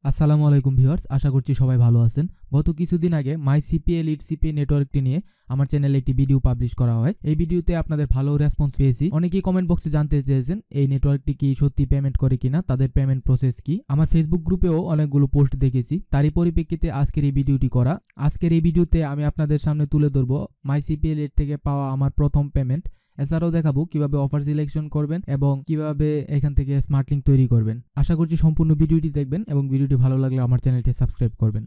আসসালামু আলাইকুম ভিউয়ার্স, আশা করছি সবাই ভালো আছেন। গত কিছুদিন আগে মাইসিপিএ লিড সিপিএ নেটওয়ার্কটি নিয়ে আমার চ্যানেলে একটি ভিডিও পাবলিশ করা হয়। এই ভিডিওতে আপনাদের ভালো রেসপন্স পেয়েছি। অনেকেই কমেন্ট বক্সে জানতে চেয়েছেন এই নেটওয়ার্কটি কি সত্যি পেমেন্ট করে কিনা, তাদের পেমেন্ট প্রসেস কি। আমার ফেসবুক গ্রুপেও অনেকগুলো পোস্ট দেখেছি, তারই পরিপ্রেক্ষিতে আজকের এই ভিডিওটি করা। আজকের এই ভিডিওতে আমি আপনাদের সামনে তুলে ধরবো মাইসিপিএ লিড থেকে পাওয়া আমার প্রথম পেমেন্ট। এছাড়াও দেখাবো কিভাবে অফার সিলেকশন করবেন এবং কিভাবে এখান থেকে স্মার্ট লিঙ্ক তৈরি করবেন। আশা করছি সম্পূর্ণ ভিডিওটি দেখবেন এবং ভিডিওটি ভালো লাগলে আমার চ্যানেলটি সাবস্ক্রাইব করবেন।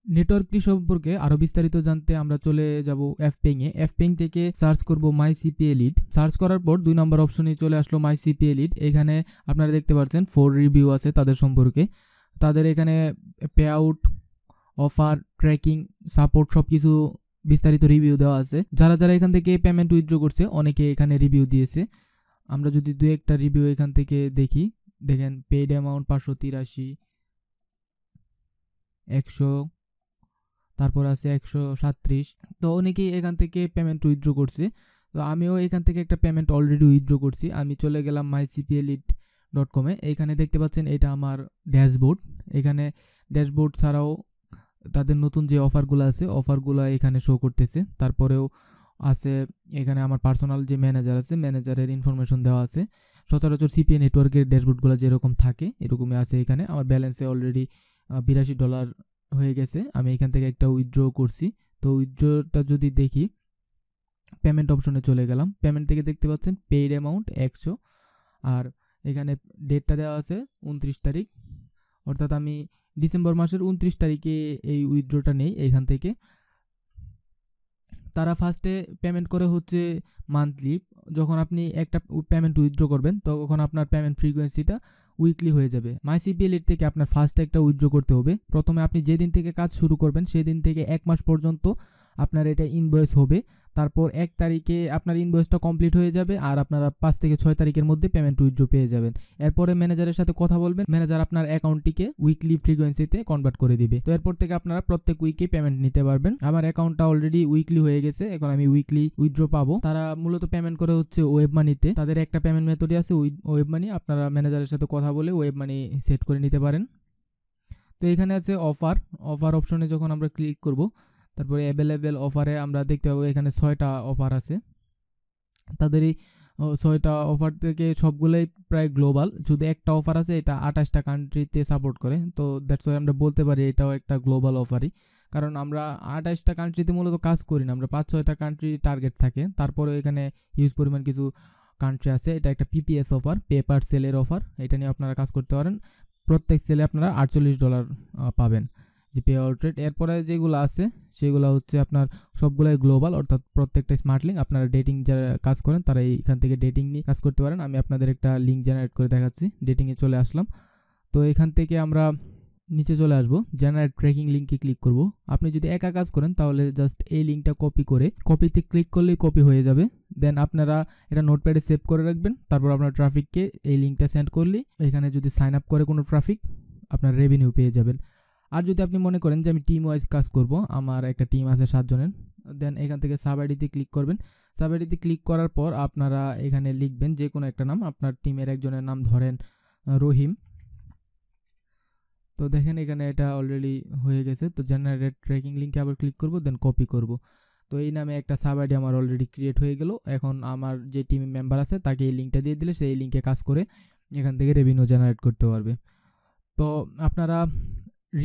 নেটওয়ার্কটি সম্পর্কে আরো বিস্তারিত জানতে আমরা চলে যাব এফপেইং এ। এফপেইং থেকে সার্চ করব মাইসিপিএ লিড। সার্চ করার পর 2 নম্বর অপশনে চলে আসলো মাইসিপিএ লিড। এখানে আপনারা দেখতে পাচ্ছেন 4 রিভিউ আছে তাদের সম্পর্কে। তাদের এখানে pay out, offer, tracking, support সবকিছু বিস্তারিত রিভিউ দেওয়া আছে। যারা যারা এখান থেকে পেমেন্ট উইথড্র করছে অনেকে এখানে রিভিউ দিয়েছে। আমরা যদি দু একটা রিভিউ এখান থেকে দেখি, দেখেন পেইড অ্যামাউন্ট 583, 100, তারপর আছে 137। তো অনেকেই এখান থেকে পেমেন্ট উইথড্র করছে। তো আমিও এখান থেকে একটা পেমেন্ট অলরেডি উইথড্র করছি। আমি চলে গেলাম mycpllead.com এ। এখানে দেখতে পাচ্ছেন এটা আমার ড্যাশবোর্ড। এখানে ড্যাশবোর্ড ছাড়াও তাদের নতুন যে অফারগুলো আছে অফারগুলো এখানে শো করতেছে। তারপরেও আছে এখানে আমার পার্সোনাল যে ম্যানেজার আছে, ম্যানেজারের ইনফরমেশন দেওয়া আছে। সচরাচর সিপিএ নেটওয়ার্কের ড্যাশবোর্ডগুলো যেরকম থাকে এরকমই আছে এখানে। আমার ব্যালেন্সে অলরেডি $82 হয়ে গেছে। আমি এখান থেকে একটা উইথড্র করছি। তো উইথড্রটা যদি দেখি, পেমেন্ট অপশনে চলে গেলাম। পেমেন্ট থেকে দেখতে পাচ্ছেন পেইড অ্যামাউন্ট 100, আর এখানে ডেটটা দেওয়া আছে 29 তারিখ, অর্থাৎ আমি ডিসেম্বর মাসের 29 তারিখে এই উইথড্রটা নেই এখান থেকে। তারা ফার্স্টে পেমেন্ট করে হচ্ছে মান্থলি। যখন আপনি একটা পেমেন্ট উইথড্র করবেন তখন আপনার পেমেন্ট ফ্রিকোয়েন্সিটা উইকলি হয়ে যাবে। মাইসিপিএল এর থেকে আপনার ফার্স্টে একটা উইথড্র করতে হবে। প্রথমে আপনি যেদিন থেকে কাজ শুরু করবেন সেদিন থেকে 1 মাস পর্যন্ত আপনার এটা ইনভয়েস হবে। তারপর 1 তারিখে আপনার ইনভয়েসটা কমপ্লিট হয়ে যাবে আর আপনারা 5 থেকে 6 তারিখের মধ্যে পেমেন্ট উইথড্র পেয়ে যাবেন। এরপরে ম্যানেজারের সাথে কথা বলবেন, ম্যানেজার আপনার অ্যাকাউন্টটিকে উইকলি ফ্রিকোয়েন্সিতে কনভার্ট করে দিবে। তো এরপর থেকে আপনারা প্রত্যেক উইকে পেমেন্ট নিতে পারবেন। আমার অ্যাকাউন্টটা অলরেডি উইকলি হয়ে গেছে, এখন আমি উইকলি উইথড্র পাবো। তারা মূলত পেমেন্ট করে হচ্ছে ওয়েব মানিতে। তাদের একটা পেমেন্ট মেথডই আছে ওয়েব মানি। আপনারা ম্যানেজারের সাথে কথা বলে ওয়েব মানি সেট করে নিতে পারেন। তো এখানে আছে অফার। অফার অপশনে যখন আমরা ক্লিক করব, তারপরে অ্যাভেলেবেল অফারে আমরা দেখতে পাবো এখানে 6টা অফার আছে। তাদের এই 6টা অফার থেকে সবগুলোই প্রায় গ্লোবাল। শুধু একটা অফার আছে, এটা 28টা কান্ট্রিতে সাপোর্ট করে। তো দ্যাটস ওয়াই আমরা বলতে পারি এটাও একটা গ্লোবাল অফারই, কারণ আমরা 28টা কান্ট্রিতে মূলত কাজ করি না, আমরা 5-6টা কান্ট্রি টার্গেট থাকে। তারপরে এখানে হিউজ পরিমাণ কিছু কান্ট্রি আছে। এটা একটা পিপিএস অফার, পে পার সেলের অফার। এটা নিয়ে আপনারা কাজ করতে পারেন। প্রত্যেক সেলে আপনারা $48 পাবেন যে পে আউট রেট। এরপরে যেগুলো আছে সেগুলো হচ্ছে আপনার সবগুলাই গ্লোবাল, অর্থাৎ প্রত্যেকটা স্মার্ট লিঙ্ক। আপনারা ডেটিং যারা কাজ করেন তারা এখান থেকে ডেটিং নিয়ে কাজ করতে পারেন। আমি আপনাদের একটা লিঙ্ক জেনারেট করে দেখাচ্ছি। ডেটিংয়ে চলে আসলাম। তো এখান থেকে আমরা নিচে চলে আসবো, জেনারেট ট্র্যাকিং লিঙ্কে ক্লিক করব। আপনি যদি একা কাজ করেন তাহলে জাস্ট এই লিঙ্কটা কপি করে কপিতে ক্লিক করলেই কপি হয়ে যাবে। দেন আপনারা এটা নোটপ্যাডে সেভ করে রাখবেন। তারপর আপনার ট্রাফিককে এই লিঙ্কটা সেন্ড করলে এখানে যদি সাইন আপ করে কোনো ট্রাফিক আপনার রেভিনিউ পেয়ে যাবেন। আর যদি আপনি মনে করেন যে আমি টিম ওয়াইজ কাজ করব, আমার একটা টিম আছে 7 জনের, দেন এখান থেকে সাব আইডিতে ক্লিক করবেন। সাব আইডিতে ক্লিক করার পর আপনারা এখানে লিখবেন যে কোনো একটা নাম। আপনার টিমের একজনের নাম ধরেন রহিম। তো দেখেন এখানে এটা অলরেডি হয়ে গেছে। তো জেনারেট ট্র্যাকিং লিঙ্কে আবার ক্লিক করব, দেন কপি করব। তো এই নামে একটা সাব আইডি আমার অলরেডি ক্রিয়েট হয়ে গেল। এখন আমার যে টিম মেম্বার আছে তাকে এই লিঙ্কটা দিয়ে দিলে সেই লিঙ্কে কাজ করে এখান থেকে রেভিনিউ জেনারেট করতে পারবে। তো আপনারা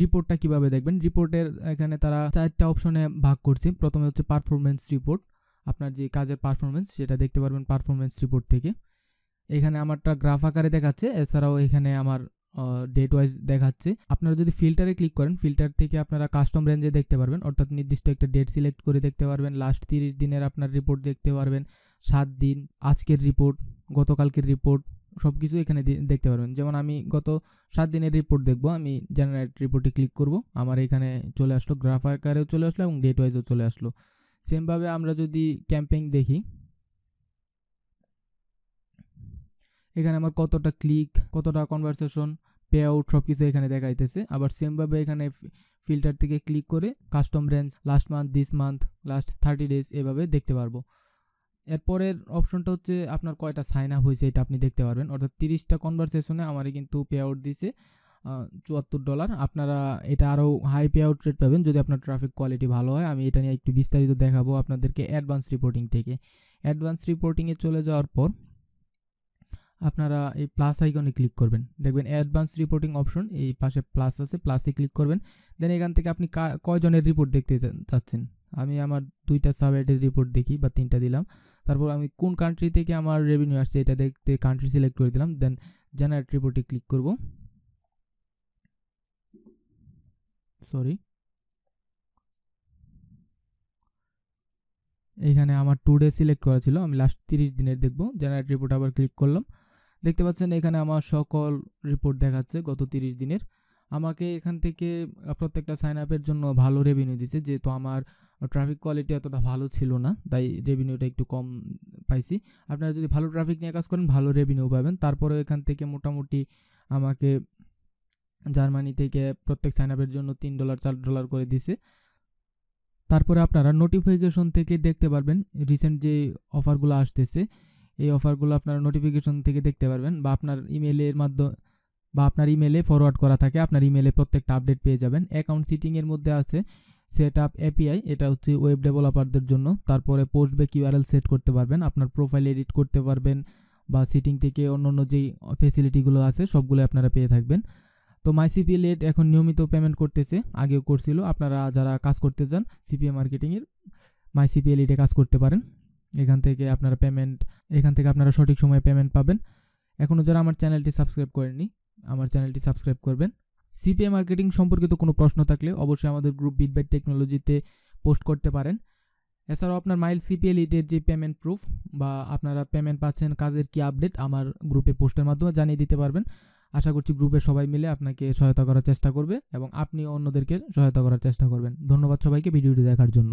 রিপোর্টটা কিভাবে দেখবেন? রিপোর্টের এখানে তারা 4টা অপশনে ভাগ করছে। প্রথমে হচ্ছে পারফরমেন্স রিপোর্ট। আপনার যে কাজের পারফরমেন্স সেটা দেখতে পারবেন পারফরমেন্স রিপোর্ট থেকে। এখানে আমারটা গ্রাফ আকারে দেখাচ্ছে, এছাড়াও এখানে আমার ডেট ওয়াইজ দেখাচ্ছে। আপনারা যদি ফিল্টারে ক্লিক করেন, ফিল্টার থেকে আপনারা কাস্টম রেঞ্জে দেখতে পারবেন, অর্থাৎ নির্দিষ্ট একটা ডেট সিলেক্ট করে দেখতে পারবেন। লাস্ট 30 দিনের আপনার রিপোর্ট দেখতে পারবেন, 7 দিন, আজকের রিপোর্ট, গতকালকের রিপোর্ট, সব কিছু এখানে দেখতে পারবেন। যেমন আমি গত 7 দিনের রিপোর্ট দেখবো, আমি জেনারেট রিপোর্টে ক্লিক করব। আমার এখানে চলে আসলো, গ্রাফ আকারেও চলে আসলো এবং ডেট ওয়াইজও চলে আসলো। সেমভাবে আমরা যদি ক্যাম্পেইন দেখি, এখানে আমার কতটা ক্লিক, কতটা কনভারসেশন, পে আউট সব কিছু এখানে দেখাইতেছে। আবার সেমভাবে এখানে ফিল্টার থেকে ক্লিক করে custom range, last month, this month, last 30 days এভাবে দেখতে পারবো। এরপরের অপশনটা হচ্ছে আপনার কয়টা সাইন আপ হয়েছে এটা আপনি দেখতে পারবেন, অর্থাৎ 30টা কনভারসেশনে আমারই কিন্তু পে আউট দিছে $74। আপনারা এটা আরও হাই পে আউট রেট পাবেন যদি আপনার ট্রাফিক কোয়ালিটি ভালো হয়। আমি এটা নিয়ে একটু বিস্তারিত দেখাবো আপনাদেরকে অ্যাডভান্স রিপোর্টিং থেকে। অ্যাডভান্স রিপোর্টিংয়ে চলে যাওয়ার পর আপনারা এই প্লাস আইকনে ক্লিক করবেন, দেখবেন অ্যাডভান্স রিপোর্টিং অপশন, এই পাশে প্লাস আছে, প্লাসে ক্লিক করবেন। দেন এখান থেকে আপনি কয়জনের রিপোর্ট দেখতে চাচ্ছেন। আমি আমার 2টা সাবহেডের রিপোর্ট দেখি বা 3টা দিলাম। তারপর আমি কোন কান্ট্রি থেকে আমার রেভিনিউ আসছে এটা দেখতে কান্ট্রি সিলেক্ট করে দিলাম। দেন জেনারেট রিপোর্টে ক্লিক করব। এইখানে আমার 2 ডে সিলেক্ট করা ছিল, আমি লাস্ট 30 দিনের দেখব। জেনারেট রিপোর্ট আবার ক্লিক করলাম। দেখতে পাচ্ছেন এখানে আমার সকল রিপোর্ট দেখাচ্ছে গত 30 দিনের। আমাকে এখান থেকে প্রত্যেকটা সাইন আপের জন্য ভালো রেভিনিউ দিছে, যেহেতু আমার ট্রাফিক কোয়ালিটি এতটা ভালো ছিল না তাই রেভিনিউটা একটু কম পাইছি। আপনারা যদি ভালো ট্রাফিক নিয়ে কাজ করেন ভালো রেভিনিউ পাবেন। তারপরে এখান থেকে মোটামুটি আমাকে জার্মানি থেকে প্রত্যেক সাইন আপের জন্য $3 $4 করে দিছে। তারপরে আপনারা নোটিফিকেশন থেকে দেখতে পারবেন রিসেন্ট যে অফারগুলো আসতেছে, এই অফারগুলো আপনারা নোটিফিকেশন থেকে দেখতে পারবেন, বা আপনার ইমেলের মাধ্যমে বা আপনার ইমেলে ফরওয়ার্ড করা থাকে, আপনার ইমেলে প্রত্যেকটা আপডেট পেয়ে যাবেন। অ্যাকাউন্ট সিটিংয়ের মধ্যে আছে সেট আপ এপিআই, এটা হচ্ছে ওয়েব ডেভেলপারদের জন্য। তারপরে পোস্ট ব্যাক ইউআরএল সেট করতে পারবেন, আপনার প্রোফাইল এডিট করতে পারবেন, বা সিটিং থেকে অন্য যেই ফেসিলিটিগুলো আছে সবগুলো আপনারা পেয়ে থাকবেন। তো মাইসিপি লেট এখন নিয়মিত পেমেন্ট করতেছে, আগেও করছিল। আপনারা যারা কাজ করতে চান সিপিএ মার্কেটিংয়ের মাইসিপি লেটে কাজ করতে পারেন। এখান থেকে আপনারা সঠিক সময়ে পেমেন্ট পাবেন। এখনও যারা আমার চ্যানেলটি সাবস্ক্রাইব করেননি আমার চ্যানেলটি সাবস্ক্রাইব করবেন। সিপিএ মার্কেটিং সম্পর্কিত কোনো প্রশ্ন থাকলে অবশ্যই আমাদের গ্রুপ বিটবাই টেকনোলজিতে পোস্ট করতে পারেন। এছাড়াও আপনার মাইল সিপিএ লিটের যে পেমেন্ট প্রুফ বা আপনারা পেমেন্ট পাচ্ছেন কাজের কি আপডেট আমার গ্রুপে পোস্টের মাধ্যমে জানিয়ে দিতে পারবেন। আশা করছি গ্রুপের সবাই মিলে আপনাকে সহায়তা করার চেষ্টা করবে এবং আপনি অন্যদেরকে সহায়তা করার চেষ্টা করবেন। ধন্যবাদ সবাইকে ভিডিওটি দেখার জন্য।